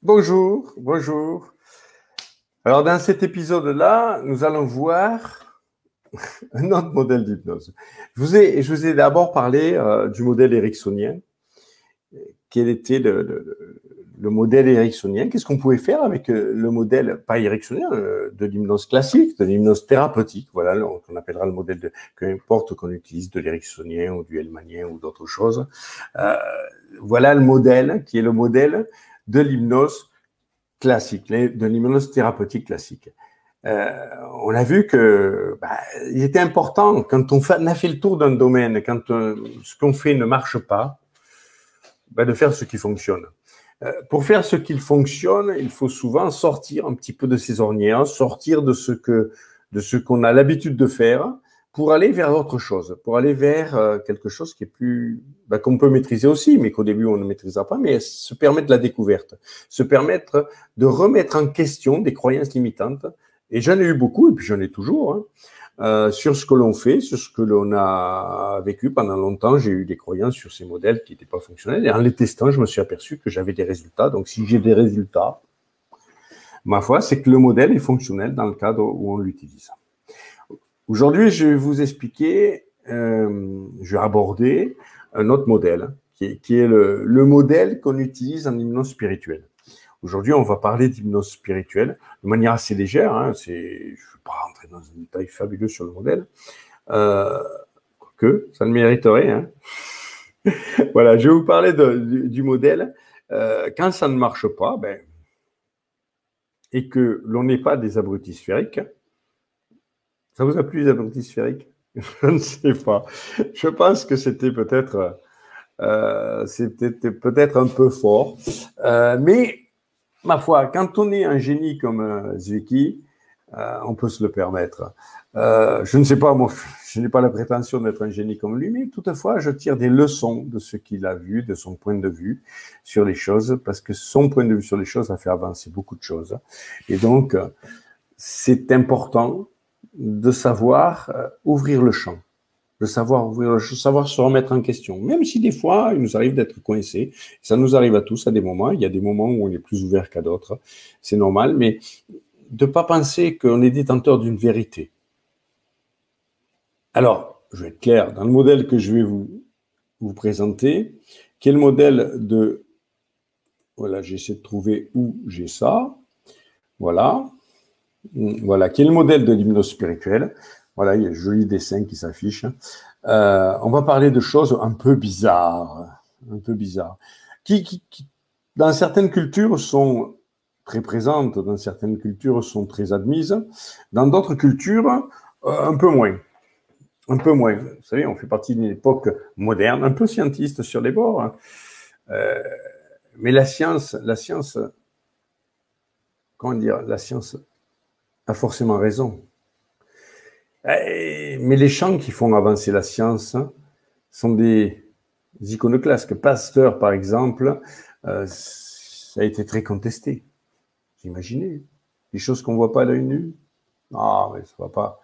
Bonjour, bonjour. Alors, dans cet épisode-là, nous allons voir un autre modèle d'hypnose. Je vous ai d'abord parlé du modèle ericksonien. Quel était le modèle ericksonien? Qu'est-ce qu'on pouvait faire avec le modèle, pas ericksonien, de l'hypnose classique, de l'hypnose thérapeutique? Voilà, qu'on appellera le modèle peu importe qu'on utilise de l'ericksonien ou du hellmanien ou d'autres choses. Voilà le modèle qui est le modèle de l'hypnose classique, de l'hypnose thérapeutique classique. On a vu que il était important, quand on a fait le tour d'un domaine, quand ce qu'on fait ne marche pas, de faire ce qui fonctionne. Pour faire ce qui fonctionne, il faut souvent sortir un petit peu de ses ornières, sortir de ce qu'on a l'habitude de faire, pour aller vers autre chose, pour aller vers quelque chose qui est plus, qu'on peut maîtriser aussi, mais qu'au début on ne maîtrisera pas, mais se permettre de la découverte, se permettre de remettre en question des croyances limitantes. Et j'en ai eu beaucoup, et puis j'en ai toujours, sur ce que l'on fait, sur ce que l'on a vécu pendant longtemps. J'ai eu des croyances sur ces modèles qui n'étaient pas fonctionnels, et en les testant, je me suis aperçu que j'avais des résultats. Donc si j'ai des résultats, ma foi, c'est que le modèle est fonctionnel dans le cadre où on l'utilise. Aujourd'hui, je vais vous expliquer, je vais aborder un autre modèle, qui est le modèle qu'on utilise en hypnose spirituelle. Aujourd'hui, on va parler d'hypnose spirituelle de manière assez légère. Je ne vais pas rentrer dans un détail fabuleux sur le modèle, quoique ça le mériterait. Voilà, je vais vous parler du modèle. Quand ça ne marche pas, et que l'on n'est pas des abrutis sphériques. Ça vous a plu, les abrutis sphériques? Je ne sais pas. Je pense que c'était peut-être un peu fort. Mais, ma foi, quand on est un génie comme Zwicky, on peut se le permettre. Je ne sais pas, moi, je n'ai pas la prétention d'être un génie comme lui, mais toutefois, je tire des leçons de ce qu'il a vu, de son point de vue sur les choses, parce que son point de vue sur les choses a fait avancer beaucoup de choses. Et donc, c'est important de savoir ouvrir le champ, de savoir se remettre en question, même si des fois, il nous arrive d'être coincés. Ça nous arrive à tous à des moments. Il y a des moments où on est plus ouvert qu'à d'autres. C'est normal, mais de ne pas penser qu'on est détenteur d'une vérité. Alors, je vais être clair, dans le modèle que je vais vous présenter, qui est le modèle de... Voilà, j'essaie de trouver où j'ai ça. Voilà. Voilà, qui est le modèle de l'hypnose spirituelle. Voilà, il y a un joli dessin qui s'affiche. On va parler de choses un peu bizarres, qui dans certaines cultures sont très présentes, dans certaines cultures sont très admises, dans d'autres cultures un peu moins. Un peu moins. Vous savez, on fait partie d'une époque moderne, un peu scientiste sur les bords. Mais la science, comment dire, la science a forcément raison. Mais les champs qui font avancer la science sont des iconoclastes. Pasteur, par exemple, ça a été très contesté. Vous imaginez des choses qu'on ne voit pas à l'œil nu? Ah, mais ça ne va pas.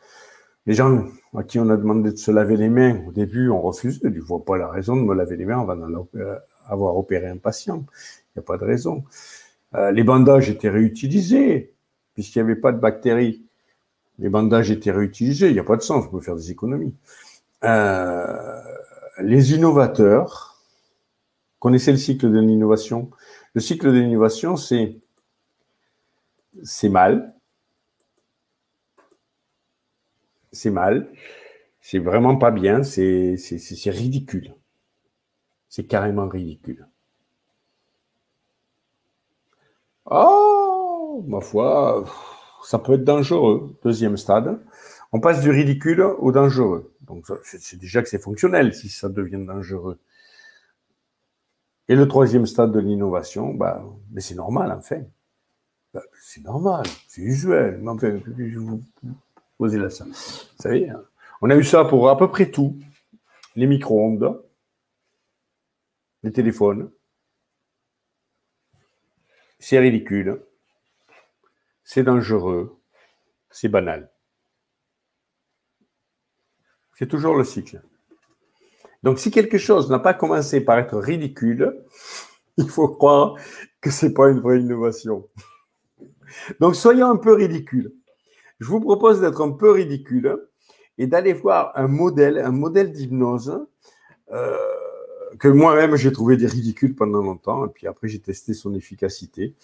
Les gens à qui on a demandé de se laver les mains, au début, on refusait. Je ne vois pas la raison de me laver les mains avant d'avoir opéré un patient. Il n'y a pas de raison. Les bandages étaient réutilisés, puisqu'il n'y avait pas de bactéries. Les bandages étaient réutilisés, il n'y a pas de sens, on peut faire des économies. Les innovateurs, connaissez le cycle de l'innovation? Le cycle de l'innovation, c'est mal. C'est mal. C'est vraiment pas bien. C'est ridicule. C'est carrément ridicule. Oh, ma foi, ça peut être dangereux. Deuxième stade. On passe du ridicule au dangereux. Donc, c'est déjà que c'est fonctionnel si ça devient dangereux. Et le troisième stade de l'innovation, mais c'est normal, enfin. C'est normal, c'est usuel. Mais enfin, je vous posez là ça. Vous savez, on a eu ça pour à peu près tout. Les micro-ondes, les téléphones. C'est ridicule. C'est dangereux. C'est banal. C'est toujours le cycle. Donc, si quelque chose n'a pas commencé par être ridicule, il faut croire que c'est pas une vraie innovation. Donc, soyons un peu ridicules. Je vous propose d'être un peu ridicule et d'aller voir un modèle d'hypnose que moi-même j'ai trouvé des ridicules pendant longtemps. Et puis après, j'ai testé son efficacité.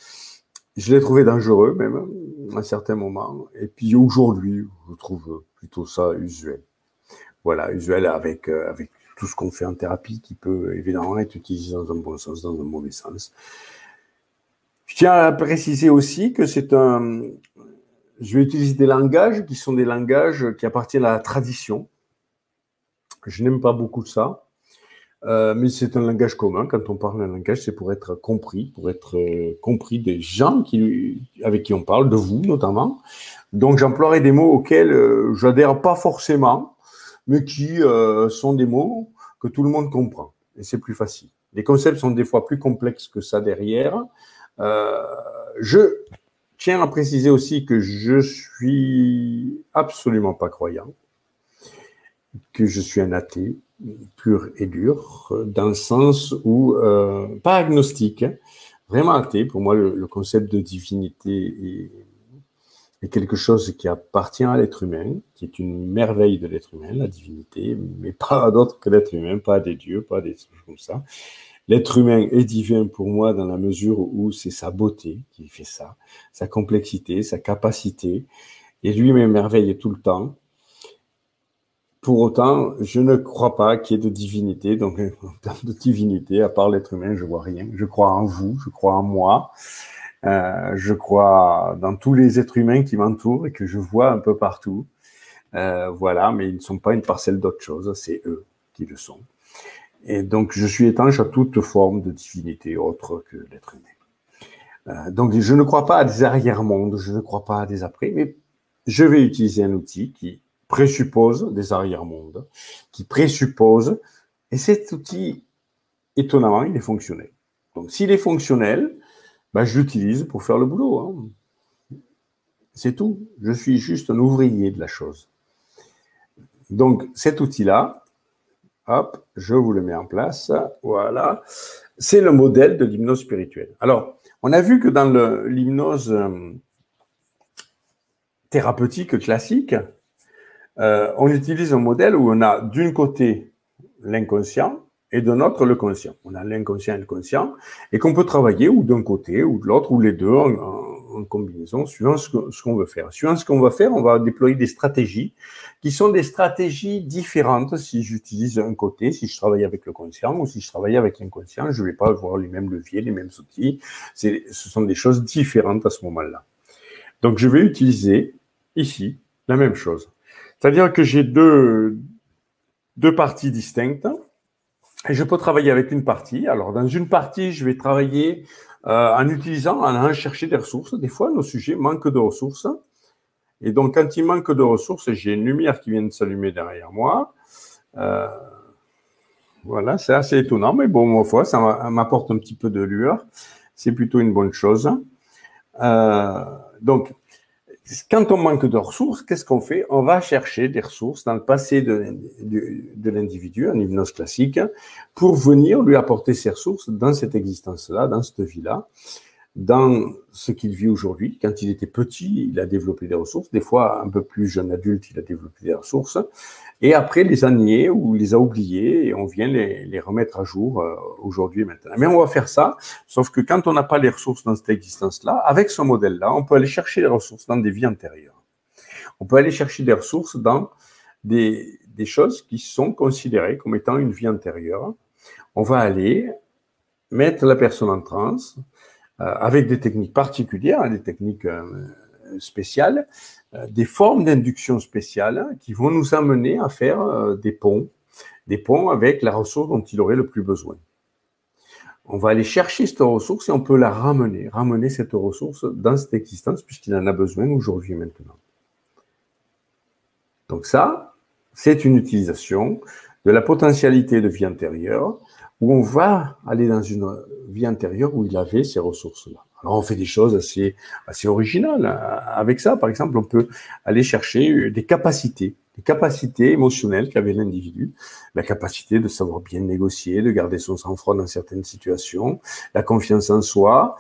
Je l'ai trouvé dangereux même à un certain moment. Et puis aujourd'hui, je trouve plutôt ça usuel. Voilà, usuel avec tout ce qu'on fait en thérapie qui peut évidemment être utilisé dans un bon sens, dans un mauvais sens. Je tiens à préciser aussi que je vais utiliser des langages qui sont des langages qui appartiennent à la tradition. Je n'aime pas beaucoup ça, mais c'est un langage commun. Quand on parle d'un langage, c'est pour être compris compris des gens avec qui on parle, de vous notamment. Donc j'emploierai des mots auxquels j'adhère pas forcément, mais qui sont des mots que tout le monde comprend. Et c'est plus facile. Les concepts sont des fois plus complexes que ça derrière. Je tiens à préciser aussi que je suis absolument pas croyant, que je suis un athée pur et dur, dans le sens où, pas agnostique, hein, vraiment athée. Pour moi, le concept de divinité est quelque chose qui appartient à l'être humain, qui est une merveille de l'être humain, la divinité, mais pas à d'autres que l'être humain, pas à des dieux, pas à des choses comme ça. L'être humain est divin pour moi dans la mesure où c'est sa beauté qui fait ça, sa complexité, sa capacité, et lui m'émerveille tout le temps. Pour autant, je ne crois pas qu'il y ait de divinité, donc en termes de divinité, à part l'être humain, je vois rien. Je crois en vous, je crois en moi, je crois dans tous les êtres humains qui m'entourent et que je vois un peu partout. Voilà, mais ils ne sont pas une parcelle d'autre chose, c'est eux qui le sont. Et donc, je suis étanche à toute forme de divinité autre que l'être humain. Donc, je ne crois pas à des arrière-mondes, je ne crois pas à des après, mais je vais utiliser un outil qui présuppose des arrière-mondes, qui présuppose, et cet outil, étonnamment, il est fonctionnel. Donc, s'il est fonctionnel, ben, je l'utilise pour faire le boulot. Hein. C'est tout. Je suis juste un ouvrier de la chose. Donc, cet outil-là, hop, je vous le mets en place. Voilà. C'est le modèle de l'hypnose spirituelle. Alors, on a vu que dans l'hypnose thérapeutique classique, on utilise un modèle où on a d'un côté l'inconscient et de l'autre le conscient. On a l'inconscient et le conscient et qu'on peut travailler ou d'un côté ou de l'autre ou les deux en combinaison suivant ce qu'on veut faire. Suivant ce qu'on va faire, on va déployer des stratégies qui sont des stratégies différentes si j'utilise un côté, si je travaille avec le conscient ou si je travaille avec l'inconscient. Je ne vais pas avoir les mêmes leviers, les mêmes outils. Ce sont des choses différentes à ce moment-là. Donc, je vais utiliser ici la même chose. C'est-à-dire que j'ai deux parties distinctes et je peux travailler avec une partie. Alors, dans une partie, je vais travailler en allant chercher des ressources. Des fois, nos sujets manquent de ressources. Et donc, quand il manque de ressources, j'ai une lumière qui vient de s'allumer derrière moi. Voilà, c'est assez étonnant, mais bon, ma foi, ça m'apporte un petit peu de lueur. C'est plutôt une bonne chose. Donc, quand on manque de ressources, qu'est-ce qu'on fait? On va chercher des ressources dans le passé de l'individu, en hypnose classique, pour venir lui apporter ces ressources dans cette existence-là, dans cette vie-là, dans ce qu'il vit aujourd'hui. Quand il était petit, il a développé des ressources. Des fois, un peu plus jeune adulte, il a développé des ressources. Et après, les a niées ou les a oubliées et on vient les remettre à jour aujourd'hui et maintenant. Mais on va faire ça, sauf que quand on n'a pas les ressources dans cette existence-là, avec ce modèle-là, on peut aller chercher les ressources dans des vies antérieures. On peut aller chercher des ressources dans des choses qui sont considérées comme étant une vie antérieure. On va aller mettre la personne en transe, avec des techniques particulières, des techniques spéciales, des formes d'induction spéciales qui vont nous amener à faire des ponts avec la ressource dont il aurait le plus besoin. On va aller chercher cette ressource et on peut la ramener cette ressource dans cette existence puisqu'il en a besoin aujourd'hui et maintenant. Donc ça, c'est une utilisation de la potentialité de vie antérieure où on va aller dans une vie antérieure où il avait ces ressources-là. Alors, on fait des choses assez originales avec ça. Par exemple, on peut aller chercher des capacités les capacités émotionnelles qu'avait l'individu, la capacité de savoir bien négocier, de garder son sang-froid dans certaines situations, la confiance en soi,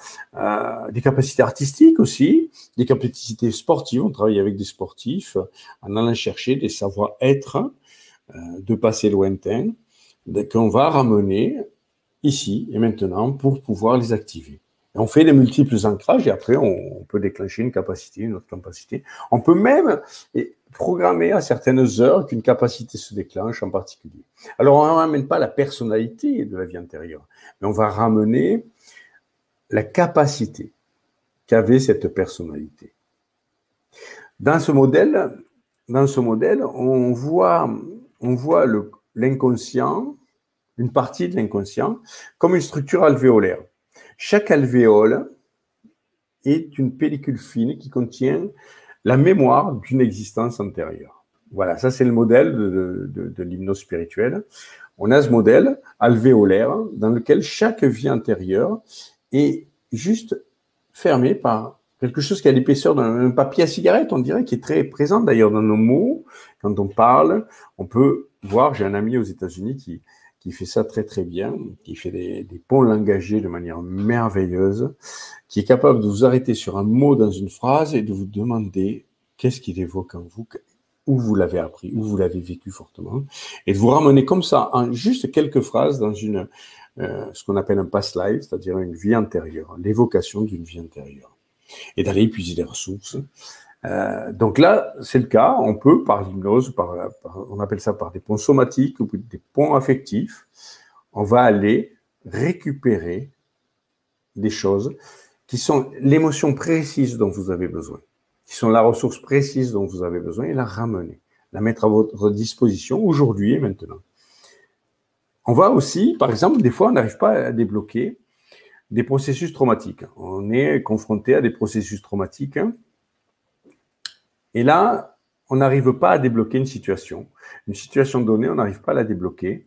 des capacités artistiques aussi, des capacités sportives. On travaille avec des sportifs en allant chercher des savoir-être de passé lointain qu'on va ramener ici et maintenant pour pouvoir les activer. Et on fait des multiples ancrages et après on peut déclencher une capacité, une autre capacité. On peut même programmer à certaines heures qu'une capacité se déclenche en particulier. Alors on ne ramène pas la personnalité de la vie antérieure, mais on va ramener la capacité qu'avait cette personnalité. Dans ce modèle, on voit l'inconscient, une partie de l'inconscient, comme une structure alvéolaire. Chaque alvéole est une pellicule fine qui contient la mémoire d'une existence antérieure. Voilà, ça c'est le modèle de l'hypnose spirituelle. On a ce modèle alvéolaire dans lequel chaque vie antérieure est juste fermée par quelque chose qui a l'épaisseur d'un papier à cigarette, on dirait, qui est très présent d'ailleurs dans nos mots. Quand on parle, on peut voir, j'ai un ami aux États-Unis qui fait ça très très bien, qui fait des ponts langagiers de manière merveilleuse, qui est capable de vous arrêter sur un mot dans une phrase et de vous demander qu'est-ce qu'il évoque en vous, où vous l'avez appris, où vous l'avez vécu fortement, et de vous ramener comme ça en juste quelques phrases dans ce qu'on appelle un past life, c'est-à-dire une vie antérieure, l'évocation d'une vie antérieure, et d'aller épuiser les ressources. Donc là, c'est le cas, on peut, par l'hypnose, on appelle ça par des ponts somatiques ou des ponts affectifs, on va aller récupérer des choses qui sont l'émotion précise dont vous avez besoin, qui sont la ressource précise dont vous avez besoin, et la ramener, la mettre à votre disposition aujourd'hui et maintenant. On va aussi, par exemple, des fois, on n'arrive pas à débloquer des processus traumatiques. On est confronté à des processus traumatiques, et là, on n'arrive pas à débloquer une situation. Une situation donnée, on n'arrive pas à la débloquer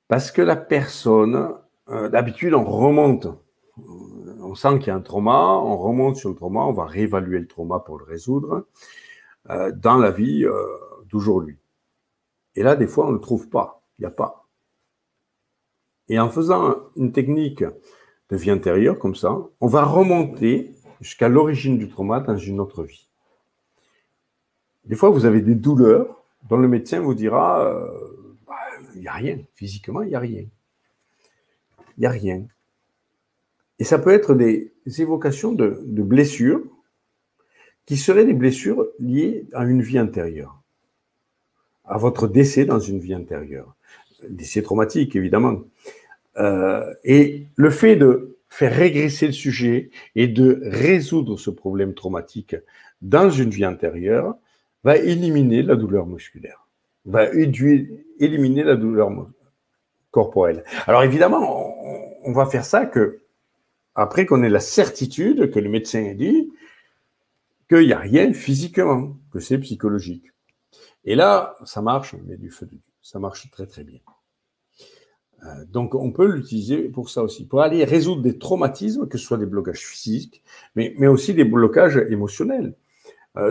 parce que la personne, d'habitude, on remonte. On sent qu'il y a un trauma, on remonte sur le trauma, on va réévaluer le trauma pour le résoudre dans la vie d'aujourd'hui. Et là, des fois, on ne le trouve pas. Il n'y a pas. Et en faisant une technique de vie intérieure comme ça, on va remonter jusqu'à l'origine du trauma dans une autre vie. Des fois, vous avez des douleurs dont le médecin vous dira il n'y a rien. Physiquement, il n'y a rien. Il n'y a rien. Et ça peut être des évocations de blessures qui seraient des blessures liées à une vie antérieure, à votre décès dans une vie antérieure. Décès traumatique, évidemment. Et le fait de faire régresser le sujet et de résoudre ce problème traumatique dans une vie antérieure va éliminer la douleur musculaire, va éliminer la douleur corporelle. Alors évidemment, on va faire ça après qu'on ait la certitude que le médecin a dit qu'il n'y a rien physiquement, que c'est psychologique. Et là, ça marche, mais du feu de Dieu. Ça marche très très bien. Donc on peut l'utiliser pour ça aussi, pour aller résoudre des traumatismes, que ce soit des blocages physiques, mais aussi des blocages émotionnels,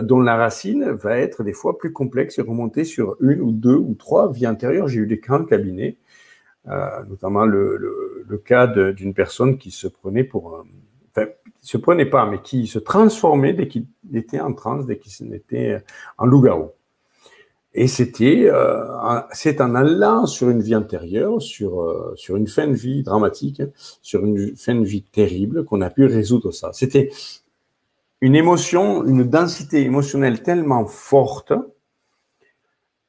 dont la racine va être des fois plus complexe et remonter sur une ou deux ou trois vies antérieures. J'ai eu des grands cabinets, notamment le cas d'une personne qui se prenait qui se prenait pas, mais qui se transformait dès qu'il était en transe, dès qu'il était en loup-garou. Et c'est en allant sur une vie antérieure, sur une fin de vie dramatique, sur une fin de vie terrible, qu'on a pu résoudre ça. C'était une émotion, une densité émotionnelle tellement forte,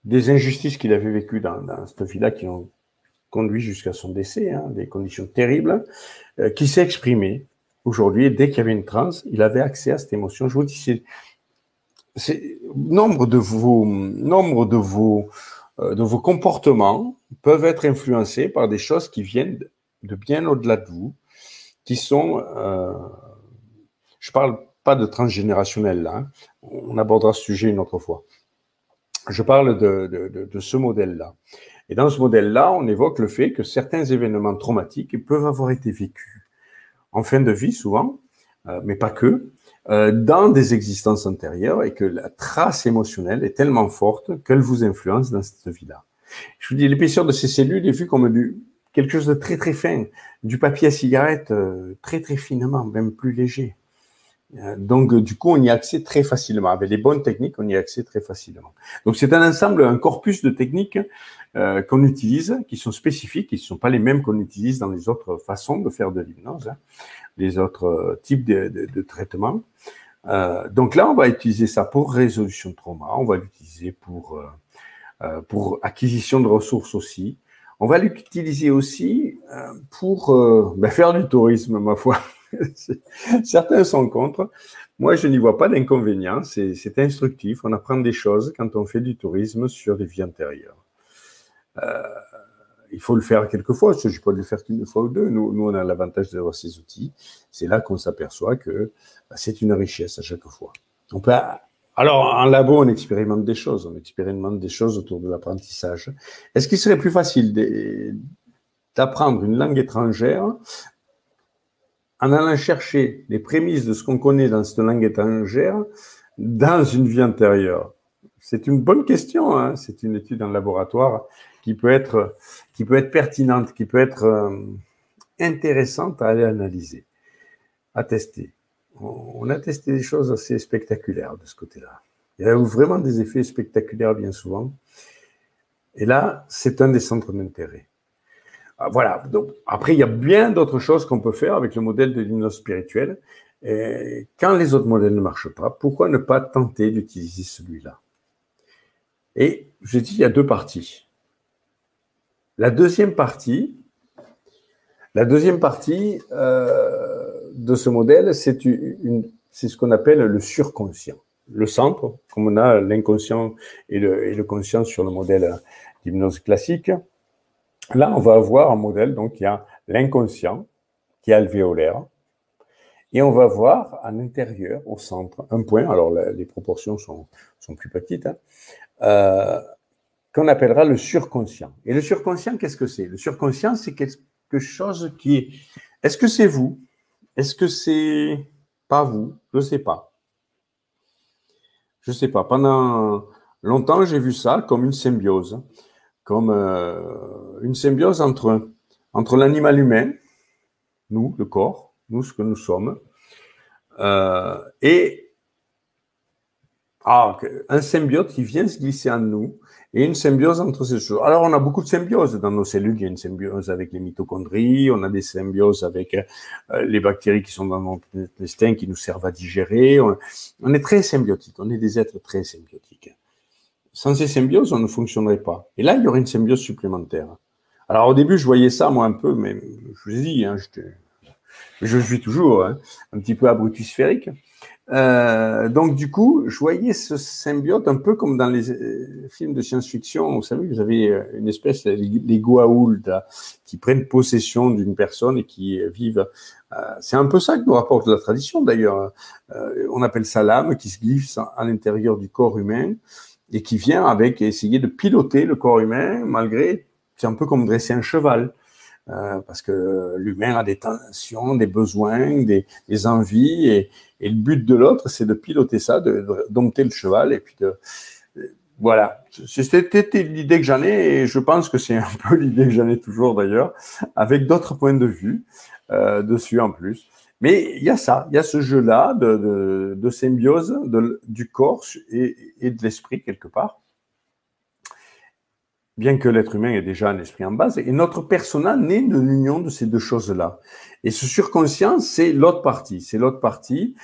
des injustices qu'il avait vécues dans cette vie-là qui ont conduit jusqu'à son décès, des conditions terribles, qui s'est exprimée aujourd'hui. Et dès qu'il y avait une transe, il avait accès à cette émotion. Je vous dis, nombre de vos comportements peuvent être influencés par des choses qui viennent de bien au-delà de vous, qui sont, je parle pas de transgénérationnel là, on abordera ce sujet une autre fois. Je parle de ce modèle-là. Et dans ce modèle-là, on évoque le fait que certains événements traumatiques peuvent avoir été vécus en fin de vie souvent, mais pas que, dans des existences antérieures et que la trace émotionnelle est tellement forte qu'elle vous influence dans cette vie-là. Je vous dis, l'épaisseur de ces cellules est vue comme quelque chose de très très fin, du papier à cigarette très très finement, même plus léger. Donc, du coup, on y a accès très facilement. Avec les bonnes techniques, on y a accès très facilement. Donc, c'est un ensemble, un corpus de techniques qu'on utilise, qui sont spécifiques, qui ne sont pas les mêmes qu'on utilise dans les autres façons de faire de l'hypnose, les autres types de traitements. Donc là, on va utiliser ça pour résolution de trauma, on va l'utiliser pour acquisition de ressources aussi. On va l'utiliser aussi pour faire du tourisme, ma foi. Certains sont contre. Moi, je n'y vois pas d'inconvénient. C'est instructif. On apprend des choses quand on fait du tourisme sur des vies antérieures. Il faut le faire quelquefois. Je ne dis pas de le faire qu'une fois ou deux. Nous, on a l'avantage d'avoir ces outils. C'est là qu'on s'aperçoit que c'est une richesse à chaque fois. On peut... Alors, en labo, on expérimente des choses. On expérimente des choses autour de l'apprentissage. Est-ce qu'il serait plus facile d'apprendre une langue étrangère en allant chercher les prémices de ce qu'on connaît dans cette langue étrangère dans une vie antérieure? C'est une bonne question, hein. C'est une étude en laboratoire qui peut être pertinente, qui peut être intéressante à aller analyser, à tester. On a testé des choses assez spectaculaires de ce côté-là. Il y a vraiment des effets spectaculaires bien souvent. Et là, c'est un des centres d'intérêt. Voilà. Donc, après, il y a bien d'autres choses qu'on peut faire avec le modèle de l'hypnose spirituelle. Et quand les autres modèles ne marchent pas, pourquoi ne pas tenter d'utiliser celui-là? Et je dis, il y a deux parties. La deuxième partie de ce modèle, c'est ce qu'on appelle le surconscient. Le centre, comme on a l'inconscient et le conscient sur le modèle d'hypnose classique. Là, on va avoir un modèle, donc il y a l'inconscient qui est alvéolaire, et on va voir à l'intérieur, au centre, un point, alors les proportions sont plus petites, qu'on appellera le surconscient. Et le surconscient, qu'est-ce que c'est? Le surconscient, c'est quelque chose qui est... Est-ce que c'est vous? Est-ce que c'est pas vous? Je ne sais pas. Je ne sais pas. Pendant longtemps, j'ai vu ça comme une symbiose. Comme une symbiose entre l'animal humain, nous, le corps, nous, ce que nous sommes, et un symbiote qui vient se glisser en nous, et une symbiose entre ces choses. Alors, on a beaucoup de symbioses dans nos cellules. Il y a une symbiose avec les mitochondries, on a des symbioses avec les bactéries qui sont dans notre intestin, qui nous servent à digérer. On est très symbiotiques, on est des êtres très symbiotiques. Sans ces symbioses, on ne fonctionnerait pas. Et là, il y aurait une symbiose supplémentaire. Alors, au début, je voyais ça, moi, un peu, mais je vous ai dit, je suis toujours un petit peu abrutisphérique. Donc, du coup, je voyais ce symbiote un peu comme dans les films de science-fiction. Vous savez, vous avez une espèce, les Goa'uld, qui prennent possession d'une personne et qui vivent. C'est un peu ça que nous rapporte la tradition, d'ailleurs. On appelle ça l'âme qui se glisse à l'intérieur du corps humain et qui vient avec essayer de piloter le corps humain, malgré, c'est un peu comme dresser un cheval, parce que l'humain a des tensions, des besoins, des envies, et le but de l'autre, c'est de piloter ça, de dompter le cheval, et puis voilà. C'était l'idée que j'en ai, et je pense que c'est un peu l'idée que j'en ai toujours d'ailleurs, avec d'autres points de vue dessus en plus. Mais il y a ça, il y a ce jeu-là de symbiose du corps et de l'esprit quelque part. Bien que l'être humain ait déjà un esprit en base, et notre persona naît de l'union de ces deux choses-là. Et ce surconscient, c'est l'autre partie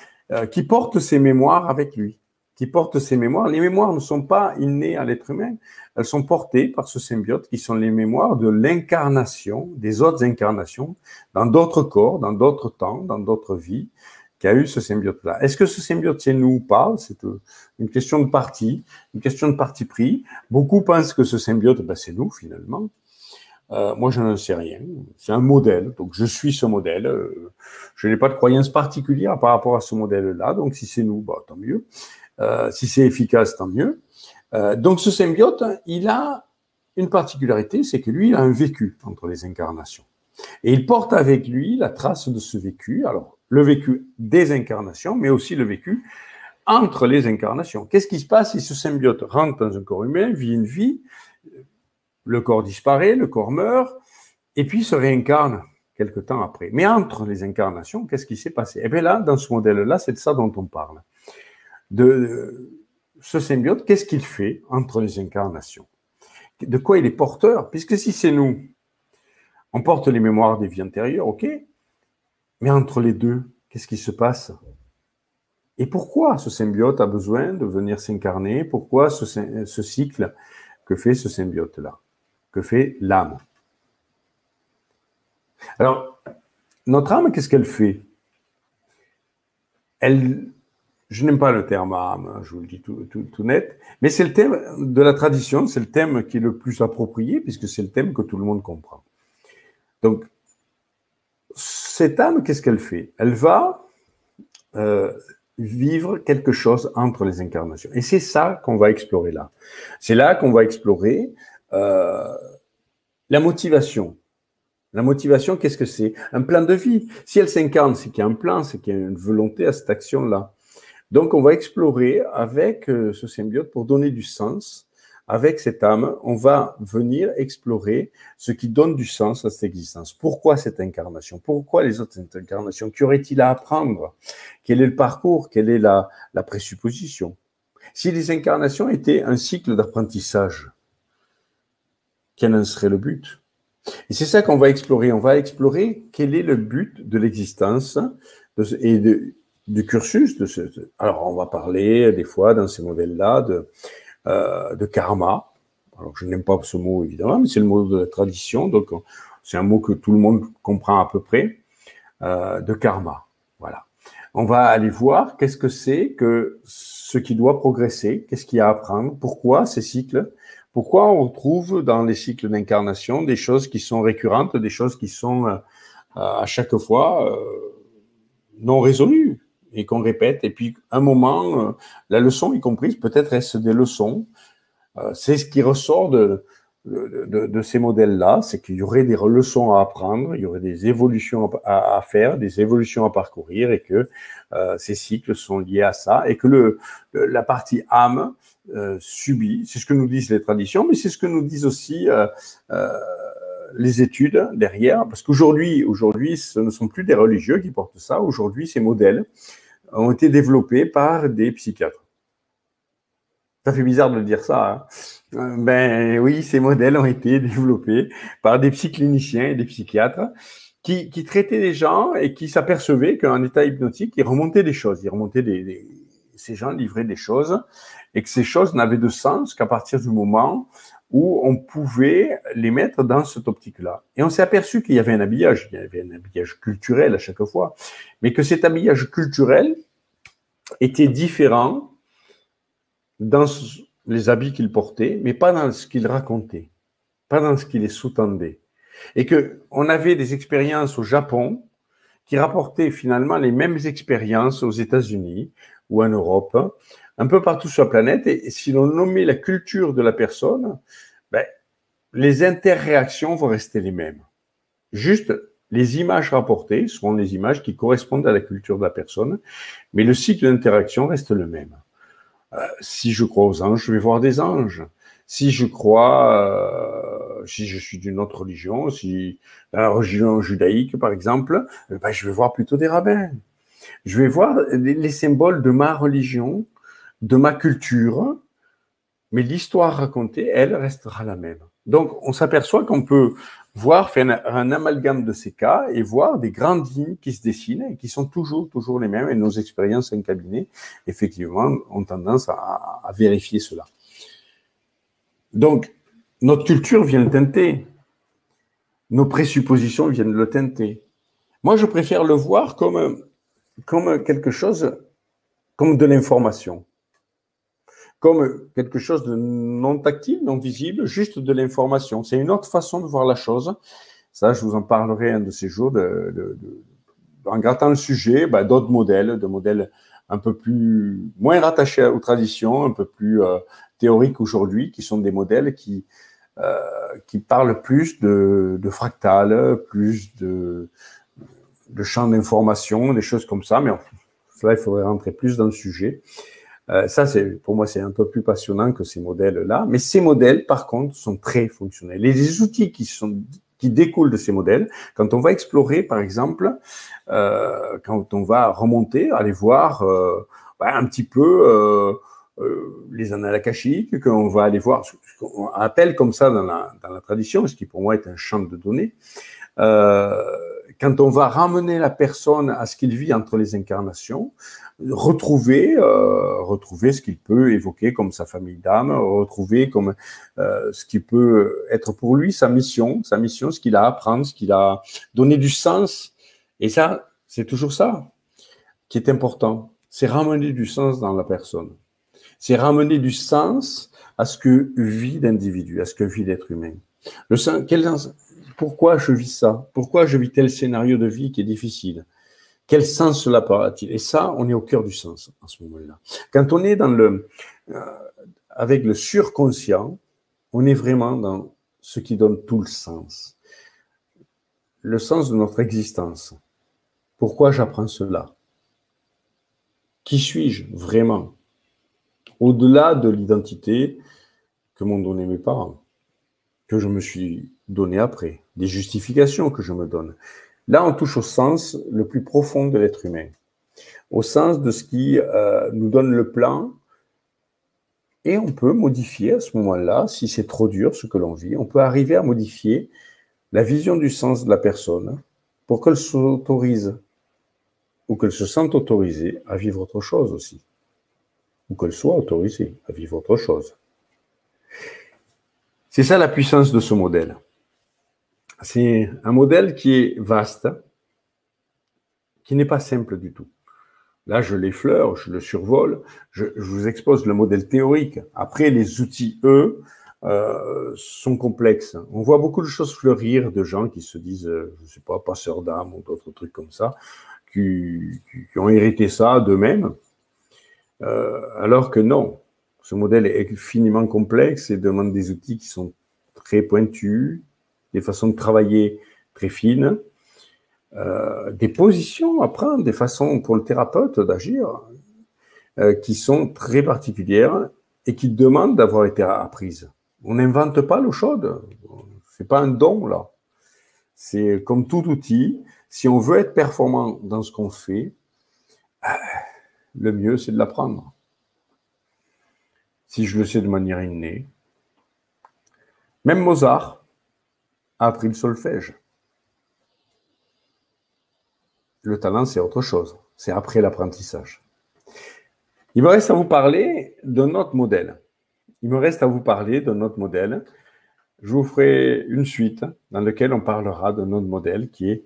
qui porte ses mémoires avec lui, qui porte ses mémoires. Les mémoires ne sont pas innées à l'être humain, elles sont portées par ce symbiote qui sont les mémoires de l'incarnation, des autres incarnations, dans d'autres corps, dans d'autres temps, dans d'autres vies, qui a eu ce symbiote-là. Est-ce que ce symbiote, c'est nous ou pas? C'est une question de parti, une question de parti pris. Beaucoup pensent que ce symbiote, c'est nous, finalement. Moi, je n'en sais rien. C'est un modèle, donc je suis ce modèle. Je n'ai pas de croyance particulière par rapport à ce modèle-là, donc si c'est nous, tant mieux. Si c'est efficace, tant mieux. Donc ce symbiote, il a une particularité, c'est que lui, il a un vécu entre les incarnations. Et il porte avec lui la trace de ce vécu, alors le vécu des incarnations, mais aussi le vécu entre les incarnations. Qu'est-ce qui se passe si ce symbiote rentre dans un corps humain, vit une vie, le corps disparaît, le corps meurt, et puis se réincarne quelque temps après. Mais entre les incarnations, qu'est-ce qui s'est passé? Eh bien là, dans ce modèle-là, c'est de ça dont on parle. De ce symbiote, qu'est-ce qu'il fait entre les incarnations? De quoi il est porteur? Puisque si c'est nous, on porte les mémoires des vies antérieures, ok, mais entre les deux, qu'est-ce qui se passe? Et pourquoi ce symbiote a besoin de venir s'incarner? Pourquoi ce cycle que fait ce symbiote-là? Que fait l'âme? Alors, notre âme, qu'est-ce qu'elle fait? Je n'aime pas le terme âme, je vous le dis tout net, mais c'est le thème de la tradition, c'est le thème qui est le plus approprié, puisque c'est le thème que tout le monde comprend. Donc, cette âme, qu'est-ce qu'elle fait? Elle va vivre quelque chose entre les incarnations. Et c'est ça qu'on va explorer là. C'est là qu'on va explorer la motivation. La motivation, qu'est-ce que c'est? Un plan de vie. Si elle s'incarne, c'est qu'il y a un plan, c'est qu'il y a une volonté à cette action-là. Donc, on va explorer avec ce symbiote pour donner du sens. Avec cette âme, on va venir explorer ce qui donne du sens à cette existence. Pourquoi cette incarnation? Pourquoi les autres incarnations? Qu'aurait-il à apprendre? Quel est le parcours? Quelle est la présupposition? Si les incarnations étaient un cycle d'apprentissage, quel en serait le but? Et c'est ça qu'on va explorer. On va explorer quel est le but de l'existence et du cursus. Alors, on va parler des fois dans ces modèles-là de karma. Alors, je n'aime pas ce mot, évidemment, mais c'est le mot de la tradition. Donc, c'est un mot que tout le monde comprend à peu près. De karma. Voilà. On va aller voir qu'est-ce que c'est que ce qui doit progresser, qu'est-ce qu'il y a à apprendre, pourquoi ces cycles. Pourquoi on retrouve dans les cycles d'incarnation des choses qui sont récurrentes, des choses qui sont à chaque fois non résolues et qu'on répète. Et puis, un moment, la leçon est comprise, peut-être est-ce des leçons. C'est ce qui ressort de ces modèles-là, c'est qu'il y aurait des leçons à apprendre, il y aurait des évolutions à faire, des évolutions à parcourir et que ces cycles sont liés à ça et que la partie âme subit, c'est ce que nous disent les traditions, mais c'est ce que nous disent aussi les études derrière, parce qu'aujourd'hui, ce ne sont plus des religieux qui portent ça, aujourd'hui ces modèles ont été développés par des psychiatres. Ça fait bizarre de dire ça, hein. Ben oui, ces modèles ont été développés par des psycliniciens et des psychiatres qui traitaient les gens et qui s'apercevaient qu'en état hypnotique, ils remontaient des choses, ces gens livraient des choses et que ces choses n'avaient de sens qu'à partir du moment où on pouvait les mettre dans cette optique-là. Et on s'est aperçu qu'il y avait un habillage culturel à chaque fois, mais que cet habillage culturel était différent dans les habits qu'il portait, mais pas dans ce qu'il racontait, pas dans ce qu'il les sous-tendait. Et qu'on avait des expériences au Japon qui rapportaient finalement les mêmes expériences aux États-Unis ou en Europe, un peu partout sur la planète. Et si l'on nommait la culture de la personne, ben, les interréactions vont rester les mêmes. Juste, les images rapportées seront les images qui correspondent à la culture de la personne, mais le cycle d'interaction reste le même. Si je crois aux anges, je vais voir des anges. Si je crois, si je suis d'une autre religion, si dans la religion judaïque, par exemple, ben, je vais voir plutôt des rabbins. Je vais voir les symboles de ma religion, de ma culture, mais l'histoire racontée, elle, restera la même. Donc, on s'aperçoit qu'on peut faire un amalgame de ces cas et voir des grandes lignes qui se dessinent et qui sont toujours les mêmes. Et nos expériences en cabinet, effectivement, ont tendance à vérifier cela. Donc, notre culture vient le teinter. Nos présuppositions viennent le teinter. Moi, je préfère le voir comme quelque chose, comme de l'information. Comme quelque chose de non tactile, non visible, juste de l'information. C'est une autre façon de voir la chose. Ça, je vous en parlerai un de ces jours, en grattant le sujet, d'autres modèles, de modèles un peu moins rattachés aux traditions, un peu plus théoriques aujourd'hui, qui sont des modèles qui qui parle plus de fractales, plus de champs d'information, des choses comme ça, mais là, il faudrait rentrer plus dans le sujet. Ça, pour moi, c'est un peu plus passionnant que ces modèles-là. Mais ces modèles, par contre, sont très fonctionnels. Et les outils qui découlent de ces modèles, quand on va explorer, par exemple, quand on va remonter, aller voir un petit peu les annales akashiques, qu'on va aller voir, ce qu'on appelle comme ça dans la tradition, ce qui pour moi est un champ de données, quand on va ramener la personne à ce qu'il vit entre les incarnations, retrouver ce qu'il peut évoquer comme sa famille d'âme, retrouver comme ce qui peut être pour lui sa mission, ce qu'il a à apprendre, ce qu'il a donné du sens. Et ça, c'est toujours ça qui est important. C'est ramener du sens dans la personne. C'est ramener du sens à ce que vit l'individu, à ce que vit l'être humain. Pourquoi je vis ça? Pourquoi je vis tel scénario de vie qui est difficile? Quel sens cela aura-t-il? Et ça, on est au cœur du sens à ce moment-là. Quand on est avec le surconscient, on est vraiment dans ce qui donne tout le sens. Le sens de notre existence. Pourquoi j'apprends cela? Qui suis-je vraiment? Au-delà de l'identité que m'ont donné mes parents, que je me suis donné après, des justifications que je me donne. Là, on touche au sens le plus profond de l'être humain, au sens de ce qui nous donne le plan, et on peut modifier à ce moment-là, si c'est trop dur ce que l'on vit, on peut arriver à modifier la vision du sens de la personne pour qu'elle s'autorise ou qu'elle se sente autorisée à vivre autre chose aussi, ou qu'elle soit autorisée à vivre autre chose. C'est ça la puissance de ce modèle. C'est un modèle qui est vaste, qui n'est pas simple du tout. Là, je l'effleure, je le survole, je vous expose le modèle théorique. Après, les outils, eux, sont complexes. On voit beaucoup de choses fleurir de gens qui se disent, je ne sais pas, passeurs d'âme ou d'autres trucs comme ça, qui ont hérité ça d'eux-mêmes, alors que non. Ce modèle est infiniment complexe et demande des outils qui sont très pointus, des façons de travailler très fines, des positions à prendre, des façons pour le thérapeute d'agir qui sont très particulières et qui demandent d'avoir été apprises. On n'invente pas l'eau chaude, c'est pas un don là. C'est comme tout outil, si on veut être performant dans ce qu'on fait, le mieux c'est de l'apprendre. Si je le sais de manière innée. Même Mozart a appris le solfège. Le talent, c'est autre chose. C'est après l'apprentissage. Il me reste à vous parler de notre modèle. Je vous ferai une suite dans laquelle on parlera de notre modèle qui est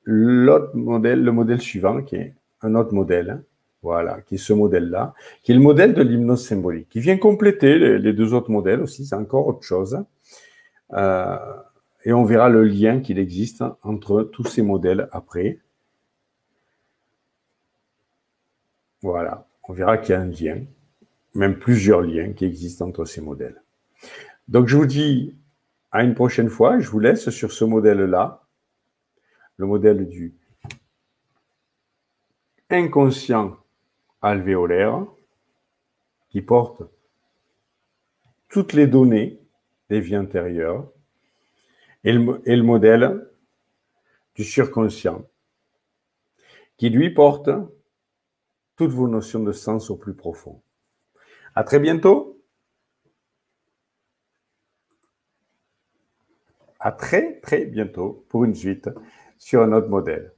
l'autre modèle, le modèle suivant qui est un autre modèle. Voilà, qui est ce modèle-là, qui est le modèle de l'hypnose symbolique, qui vient compléter les deux autres modèles aussi, c'est encore autre chose. Et on verra le lien qu'il existe entre tous ces modèles après. Voilà, on verra qu'il y a un lien, même plusieurs liens qui existent entre ces modèles. Donc je vous dis à une prochaine fois, je vous laisse sur ce modèle-là, le modèle du inconscient alvéolaire, qui porte toutes les données des vies antérieures, et le modèle du surconscient, qui lui porte toutes vos notions de sens au plus profond. À très bientôt. À très, très bientôt pour une suite sur un autre modèle.